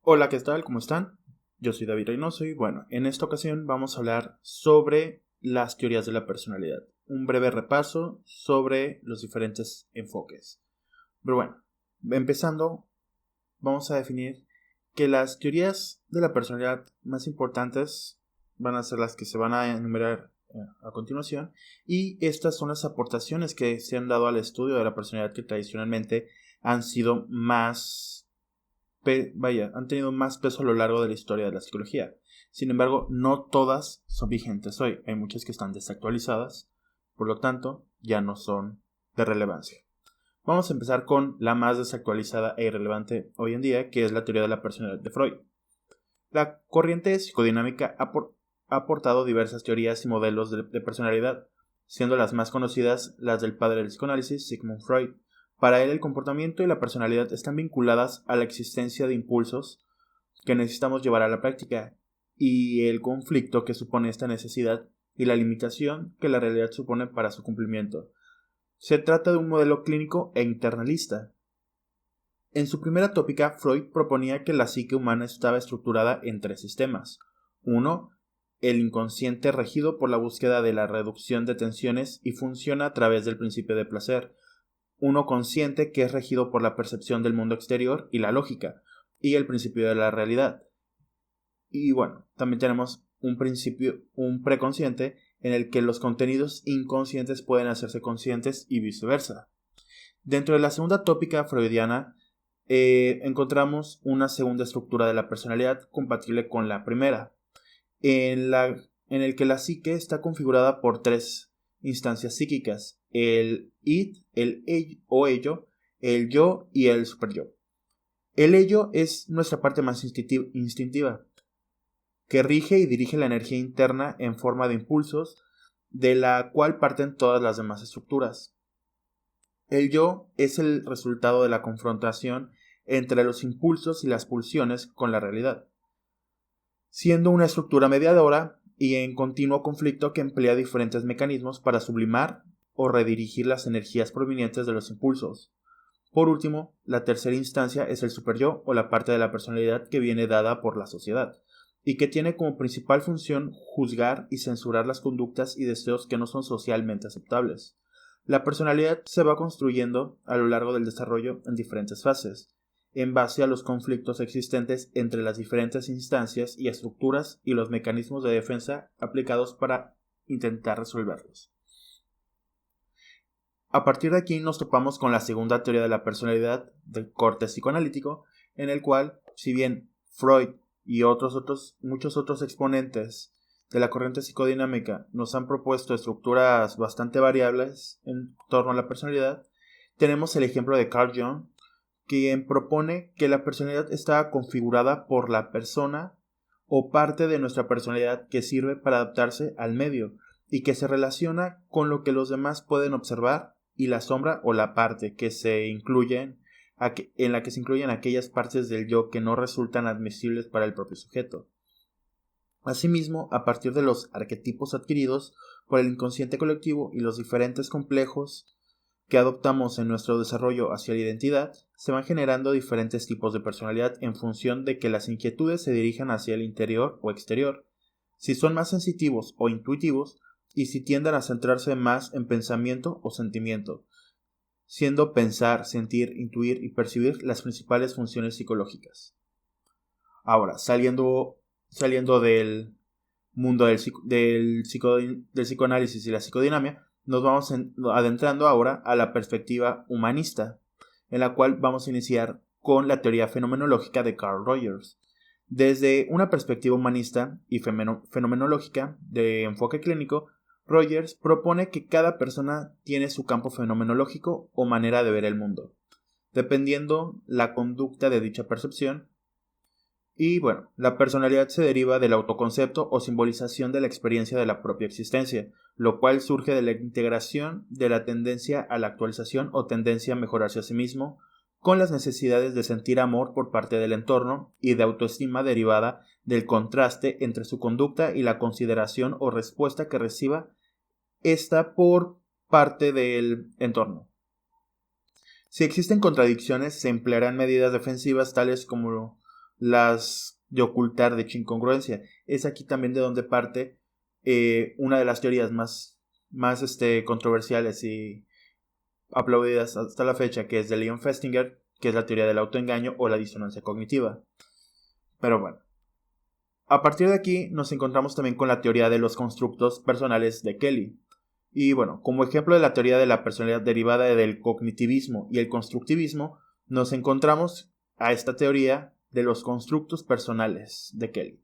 Hola, ¿qué tal? ¿Cómo están? Yo soy David Reynoso y bueno, en esta ocasión vamos a hablar sobre las teorías de la personalidad. Un breve repaso sobre los diferentes enfoques. Pero bueno, empezando, vamos a definir que las teorías de la personalidad más importantes van a ser las que se van a enumerar a continuación, y estas son las aportaciones que se han dado al estudio de la personalidad que tradicionalmente han sido han tenido más peso a lo largo de la historia de la psicología. Sin embargo, no todas son vigentes hoy. Hay muchas que están desactualizadas, por lo tanto, ya no son de relevancia. Vamos a empezar con la más desactualizada e irrelevante hoy en día, que es la teoría de la personalidad de Freud. La corriente psicodinámica ha aportado diversas teorías y modelos de personalidad, siendo las más conocidas las del padre del psicoanálisis, Sigmund Freud. Para él, el comportamiento y la personalidad están vinculadas a la existencia de impulsos que necesitamos llevar a la práctica, y el conflicto que supone esta necesidad y la limitación que la realidad supone para su cumplimiento. Se trata de un modelo clínico e internalista. En su primera tópica, Freud proponía que la psique humana estaba estructurada en tres sistemas. 1. El inconsciente, regido por la búsqueda de la reducción de tensiones y funciona a través del principio de placer. Uno consciente, que es regido por la percepción del mundo exterior y la lógica, y el principio de la realidad. Y bueno, también tenemos un preconsciente, en el que los contenidos inconscientes pueden hacerse conscientes y viceversa. Dentro de la segunda tópica freudiana, encontramos una segunda estructura de la personalidad compatible con la primera, en el que la psique está configurada por tres instancias psíquicas: el id, el ello, el yo y el superyo. El ello es nuestra parte más instintiva, que rige y dirige la energía interna en forma de impulsos, de la cual parten todas las demás estructuras. El yo es el resultado de la confrontación entre los impulsos y las pulsiones con la realidad, siendo una estructura mediadora y en continuo conflicto que emplea diferentes mecanismos para sublimar o redirigir las energías provenientes de los impulsos. Por último, la tercera instancia es el superyo, o la parte de la personalidad que viene dada por la sociedad, y que tiene como principal función juzgar y censurar las conductas y deseos que no son socialmente aceptables. La personalidad se va construyendo a lo largo del desarrollo en diferentes fases, en base a los conflictos existentes entre las diferentes instancias y estructuras y los mecanismos de defensa aplicados para intentar resolverlos. A partir de aquí nos topamos con la segunda teoría de la personalidad del corte psicoanalítico, en el cual, si bien Freud y muchos otros exponentes de la corriente psicodinámica nos han propuesto estructuras bastante variables en torno a la personalidad, tenemos el ejemplo de Carl Jung, quien propone que la personalidad está configurada por la persona o parte de nuestra personalidad que sirve para adaptarse al medio y que se relaciona con lo que los demás pueden observar, y la sombra o la parte que en la que se incluyen aquellas partes del yo que no resultan admisibles para el propio sujeto. Asimismo, a partir de los arquetipos adquiridos por el inconsciente colectivo y los diferentes complejos que adoptamos en nuestro desarrollo hacia la identidad, se van generando diferentes tipos de personalidad en función de que las inquietudes se dirijan hacia el interior o exterior, si son más sensitivos o intuitivos, y si tienden a centrarse más en pensamiento o sentimiento, siendo pensar, sentir, intuir y percibir las principales funciones psicológicas. Ahora, saliendo del mundo del psicoanálisis y la psicodinamia, nos vamos adentrando ahora a la perspectiva humanista, en la cual vamos a iniciar con la teoría fenomenológica de Carl Rogers. Desde una perspectiva humanista y fenomenológica de enfoque clínico, Rogers propone que cada persona tiene su campo fenomenológico o manera de ver el mundo, dependiendo la conducta de dicha percepción. Y bueno, la personalidad se deriva del autoconcepto o simbolización de la experiencia de la propia existencia, lo cual surge de la integración de la tendencia a la actualización o tendencia a mejorarse a sí mismo, con las necesidades de sentir amor por parte del entorno y de autoestima derivada del contraste entre su conducta y la consideración o respuesta que reciba esta por parte del entorno. Si existen contradicciones, se emplearán medidas defensivas tales como las de ocultar dicha incongruencia. Es aquí también de donde parte una de las teorías más controversiales y aplaudidas hasta la fecha, que es de Leon Festinger, que es la teoría del autoengaño o la disonancia cognitiva. Pero bueno, a partir de aquí nos encontramos también con la teoría de los constructos personales de Kelly. Y bueno, como ejemplo de la teoría de la personalidad derivada del cognitivismo y el constructivismo, nos encontramos a esta teoría de los constructos personales de Kelly.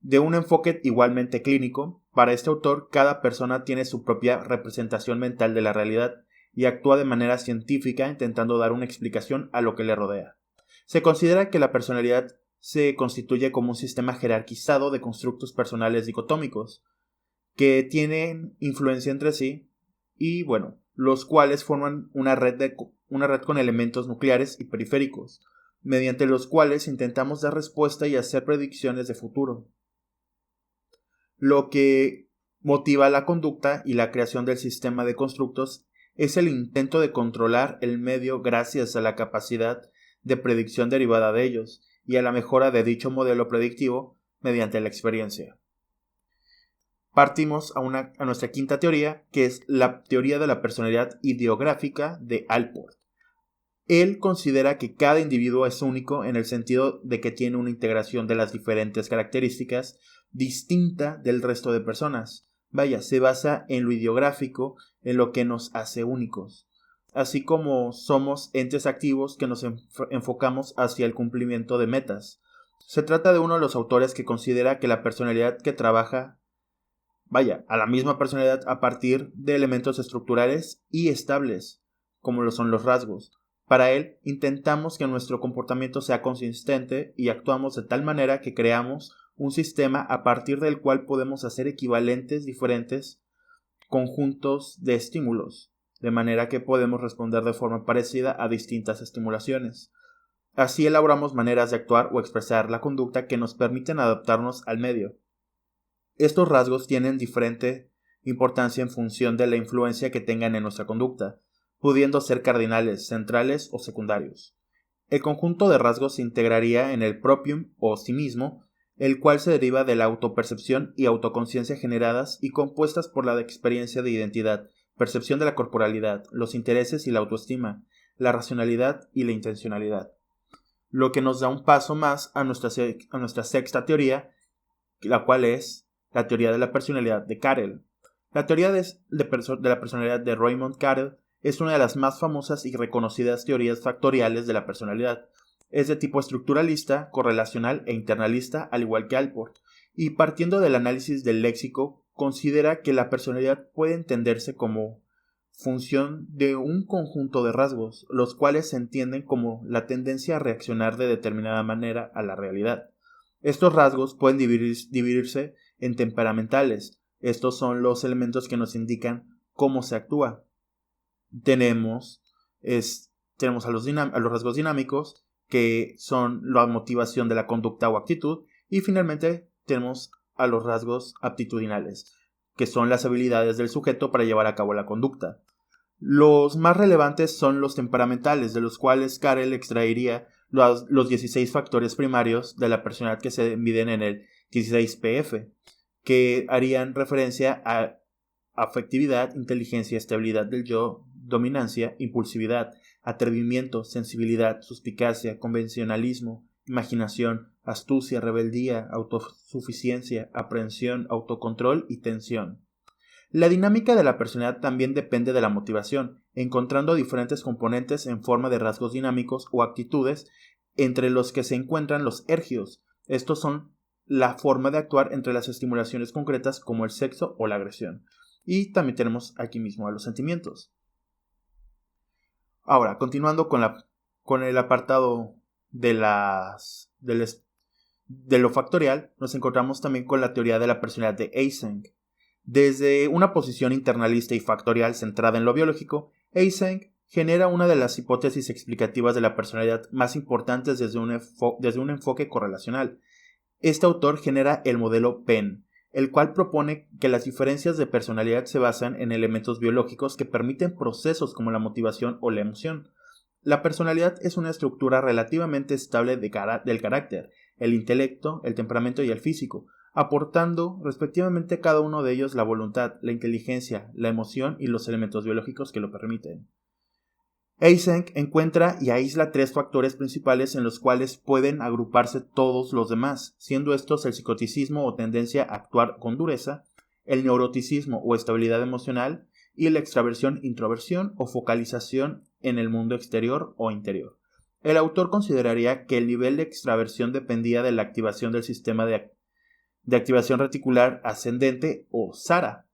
De un enfoque igualmente clínico, para este autor cada persona tiene su propia representación mental de la realidad y actúa de manera científica intentando dar una explicación a lo que le rodea. Se considera que la personalidad se constituye como un sistema jerarquizado de constructos personales dicotómicos que tienen influencia entre sí y, bueno, los cuales forman una red con elementos nucleares y periféricos, mediante los cuales intentamos dar respuesta y hacer predicciones de futuro. Lo que motiva la conducta y la creación del sistema de constructos es el intento de controlar el medio gracias a la capacidad de predicción derivada de ellos y a la mejora de dicho modelo predictivo mediante la experiencia. Partimos a nuestra quinta teoría, que es la teoría de la personalidad ideográfica de Allport. Él considera que cada individuo es único en el sentido de que tiene una integración de las diferentes características distinta del resto de personas. Vaya, se basa en lo ideográfico, en lo que nos hace únicos. Así como somos entes activos que nos enfocamos hacia el cumplimiento de metas. Se trata de uno de los autores que considera que la personalidad que trabaja a la misma personalidad a partir de elementos estructurales y estables, como lo son los rasgos. Para él, intentamos que nuestro comportamiento sea consistente y actuamos de tal manera que creamos un sistema a partir del cual podemos hacer equivalentes diferentes conjuntos de estímulos, de manera que podemos responder de forma parecida a distintas estimulaciones. Así elaboramos maneras de actuar o expresar la conducta que nos permiten adaptarnos al medio. Estos rasgos tienen diferente importancia en función de la influencia que tengan en nuestra conducta, pudiendo ser cardinales, centrales o secundarios. El conjunto de rasgos se integraría en el proprium o sí mismo, el cual se deriva de la autopercepción y autoconciencia generadas y compuestas por la experiencia de identidad, percepción de la corporalidad, los intereses y la autoestima, la racionalidad y la intencionalidad. Lo que nos da un paso más a nuestra sexta teoría, la cual es la teoría de la personalidad de Carrel. La teoría de la personalidad de Raymond Carrel es una de las más famosas y reconocidas teorías factoriales de la personalidad. Es de tipo estructuralista, correlacional e internalista, al igual que Allport, y partiendo del análisis del léxico, considera que la personalidad puede entenderse como función de un conjunto de rasgos, los cuales se entienden como la tendencia a reaccionar de determinada manera a la realidad. Estos rasgos pueden dividirse en temperamentales. Estos son los elementos que nos indican cómo se actúa. Tenemos a los rasgos dinámicos, que son la motivación de la conducta o actitud, y finalmente tenemos a los rasgos aptitudinales, que son las habilidades del sujeto para llevar a cabo la conducta. Los más relevantes son los temperamentales, de los cuales Carrel extraería los 16 factores primarios de la personalidad que se miden en el 16PF, que harían referencia a afectividad, inteligencia, estabilidad del yo, dominancia, impulsividad, atrevimiento, sensibilidad, suspicacia, convencionalismo, imaginación, astucia, rebeldía, autosuficiencia, aprehensión, autocontrol y tensión. La dinámica de la personalidad también depende de la motivación, encontrando diferentes componentes en forma de rasgos dinámicos o actitudes, entre los que se encuentran los ergios. Estos son la forma de actuar entre las estimulaciones concretas como el sexo o la agresión. Y también tenemos aquí mismo a los sentimientos. Ahora, continuando con el apartado de lo factorial, nos encontramos también con la teoría de la personalidad de Eysenck. Desde una posición internalista y factorial centrada en lo biológico, Eysenck genera una de las hipótesis explicativas de la personalidad más importantes desde un enfoque correlacional. Este autor genera el modelo Penn, el cual propone que las diferencias de personalidad se basan en elementos biológicos que permiten procesos como la motivación o la emoción. La personalidad es una estructura relativamente estable del carácter. el intelecto, el temperamento y el físico, aportando respectivamente a cada uno de ellos la voluntad, la inteligencia, la emoción y los elementos biológicos que lo permiten. Eysenck encuentra y aísla 3 factores principales en los cuales pueden agruparse todos los demás, siendo estos el psicoticismo o tendencia a actuar con dureza, el neuroticismo o estabilidad emocional y la extraversión-introversión o focalización en el mundo exterior o interior. El autor consideraría que el nivel de extraversión dependía de la activación del sistema de activación reticular ascendente o SARA.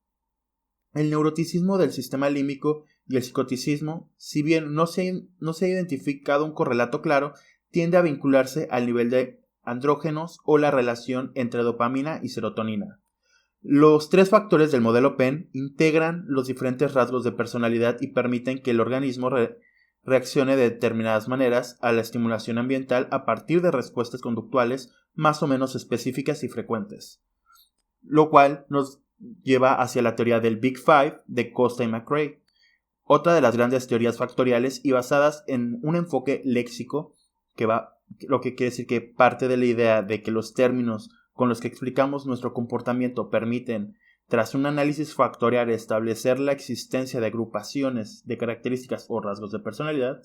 El neuroticismo del sistema límbico y el psicoticismo, si bien no se ha identificado un correlato claro, tiende a vincularse al nivel de andrógenos o la relación entre dopamina y serotonina. Los 3 factores del modelo Penn integran los diferentes rasgos de personalidad y permiten que el organismo reaccione de determinadas maneras a la estimulación ambiental a partir de respuestas conductuales más o menos específicas y frecuentes, lo cual nos lleva hacia la teoría del Big Five de Costa y McCrae, otra de las grandes teorías factoriales y basadas en un enfoque léxico lo que quiere decir que parte de la idea de que los términos con los que explicamos nuestro comportamiento permiten, tras un análisis factorial, establecer la existencia de agrupaciones de características o rasgos de personalidad,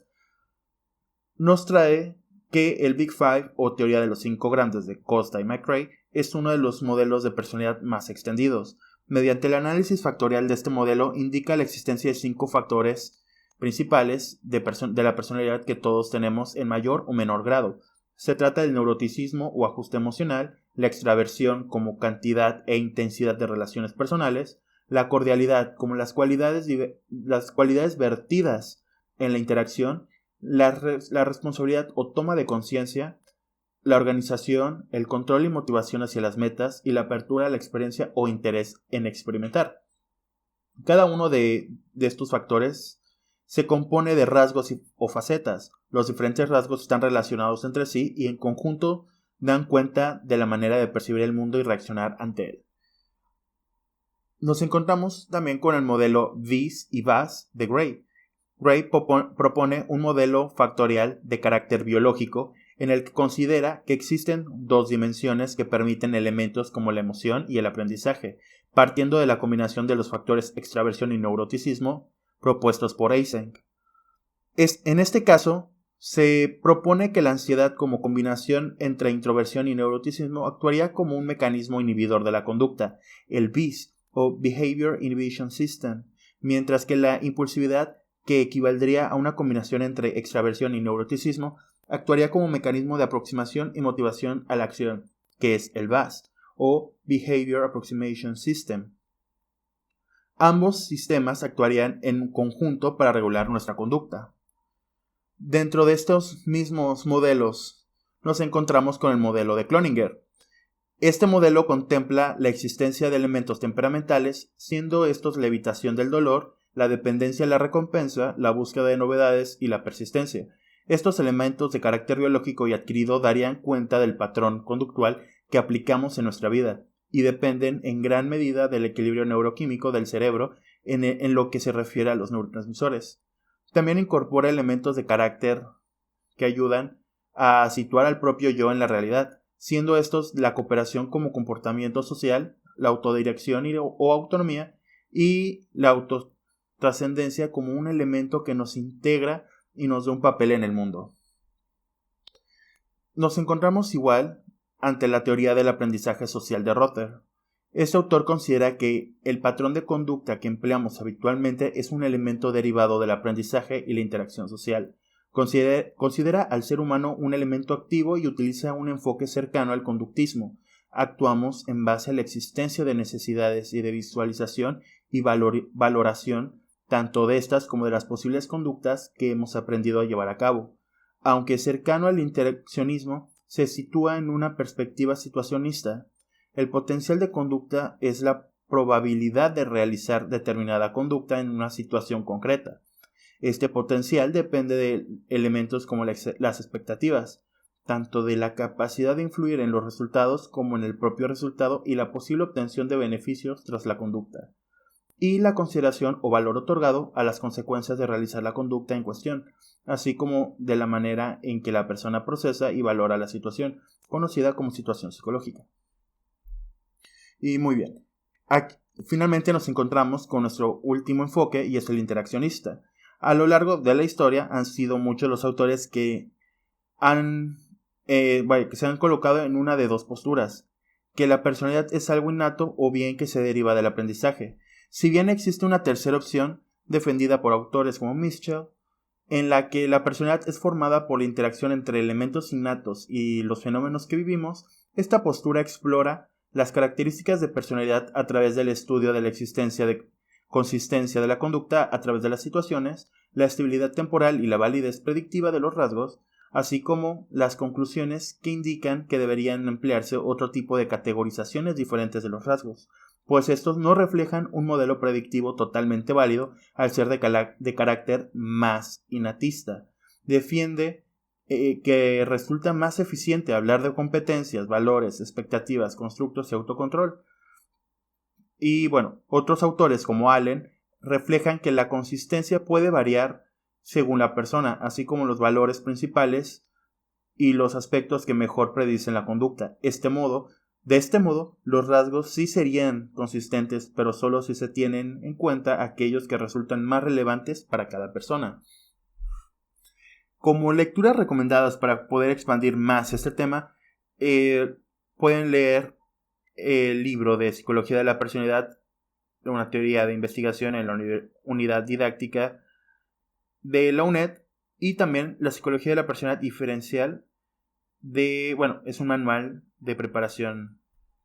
nos trae que el Big Five o teoría de los 5 grandes de Costa y McCrae es uno de los modelos de personalidad más extendidos. Mediante el análisis factorial de este modelo indica la existencia de 5 factores principales de la personalidad que todos tenemos en mayor o menor grado. Se trata del neuroticismo o ajuste emocional, la extraversión como cantidad e intensidad de relaciones personales, la cordialidad como las cualidades vertidas en la interacción, la responsabilidad o toma de conciencia, la organización, el control y motivación hacia las metas y la apertura a la experiencia o interés en experimentar. Cada uno de estos factores se compone de rasgos o facetas. Los diferentes rasgos están relacionados entre sí y en conjunto dan cuenta de la manera de percibir el mundo y reaccionar ante él. Nos encontramos también con el modelo Vis y Vas de Gray. Gray propone un modelo factorial de carácter biológico en el que considera que existen 2 dimensiones que permiten elementos como la emoción y el aprendizaje, partiendo de la combinación de los factores extraversión y neuroticismo propuestos por Eysenck. En este caso, se propone que la ansiedad como combinación entre introversión y neuroticismo actuaría como un mecanismo inhibidor de la conducta, el BIS o Behavior Inhibition System, mientras que la impulsividad, que equivaldría a una combinación entre extraversión y neuroticismo, actuaría como mecanismo de aproximación y motivación a la acción, que es el BAS o Behavior Approximation System. Ambos sistemas actuarían en conjunto para regular nuestra conducta. Dentro de estos mismos modelos nos encontramos con el modelo de Cloninger. Este modelo contempla la existencia de elementos temperamentales, siendo estos la evitación del dolor, la dependencia de la recompensa, la búsqueda de novedades y la persistencia. Estos elementos de carácter biológico y adquirido darían cuenta del patrón conductual que aplicamos en nuestra vida y dependen en gran medida del equilibrio neuroquímico del cerebro en lo que se refiere a los neurotransmisores. También incorpora elementos de carácter que ayudan a situar al propio yo en la realidad, siendo estos la cooperación como comportamiento social, la autodirección o autonomía y la autotrascendencia como un elemento que nos integra y nos da un papel en el mundo. Nos encontramos igual ante la teoría del aprendizaje social de Rother. Este autor considera que el patrón de conducta que empleamos habitualmente es un elemento derivado del aprendizaje y la interacción social. Considera al ser humano un elemento activo y utiliza un enfoque cercano al conductismo. Actuamos en base a la existencia de necesidades y de visualización y valoración tanto de estas como de las posibles conductas que hemos aprendido a llevar a cabo. Aunque cercano al interaccionismo, se sitúa en una perspectiva situacionista. El potencial de conducta es la probabilidad de realizar determinada conducta en una situación concreta. Este potencial depende de elementos como las expectativas, tanto de la capacidad de influir en los resultados como en el propio resultado y la posible obtención de beneficios tras la conducta, y la consideración o valor otorgado a las consecuencias de realizar la conducta en cuestión, así como de la manera en que la persona procesa y valora la situación. conocida como situación psicológica. Y muy bien, aquí, finalmente nos encontramos con nuestro último enfoque y es el interaccionista. A lo largo de la historia han sido muchos los autores que que se han colocado en una de dos posturas, que la personalidad es algo innato o bien que se deriva del aprendizaje. Si bien existe una tercera opción, defendida por autores como Mischel, en la que la personalidad es formada por la interacción entre elementos innatos y los fenómenos que vivimos, esta postura explora las características de personalidad a través del estudio de la existencia de consistencia de la conducta a través de las situaciones, la estabilidad temporal y la validez predictiva de los rasgos, así como las conclusiones que indican que deberían emplearse otro tipo de categorizaciones diferentes de los rasgos, pues estos no reflejan un modelo predictivo totalmente válido al ser de carácter más innatista. Defiende que resulta más eficiente hablar de competencias, valores, expectativas, constructos y autocontrol. Y bueno, otros autores como Allen reflejan que la consistencia puede variar según la persona, así como los valores principales y los aspectos que mejor predicen la conducta. De este modo, los rasgos sí serían consistentes, pero solo si se tienen en cuenta aquellos que resultan más relevantes para cada persona. Como lecturas recomendadas para poder expandir más este tema, pueden leer el libro de Psicología de la Personalidad, una teoría de investigación en la unidad didáctica de la UNED, y también la Psicología de la Personalidad Diferencial es un manual de preparación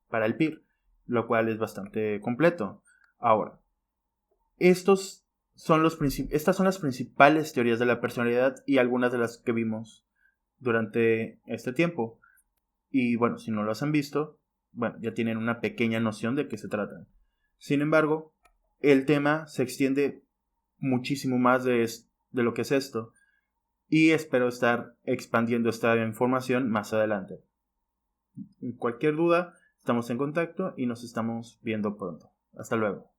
para el PIR, lo cual es bastante completo. Ahora, estas son las principales teorías de la personalidad y algunas de las que vimos durante este tiempo. Y bueno, si no las han visto, ya tienen una pequeña noción de qué se tratan. Sin embargo, el tema se extiende muchísimo más de lo que es esto, y espero estar expandiendo esta información más adelante. Cualquier duda, estamos en contacto y nos estamos viendo pronto. Hasta luego.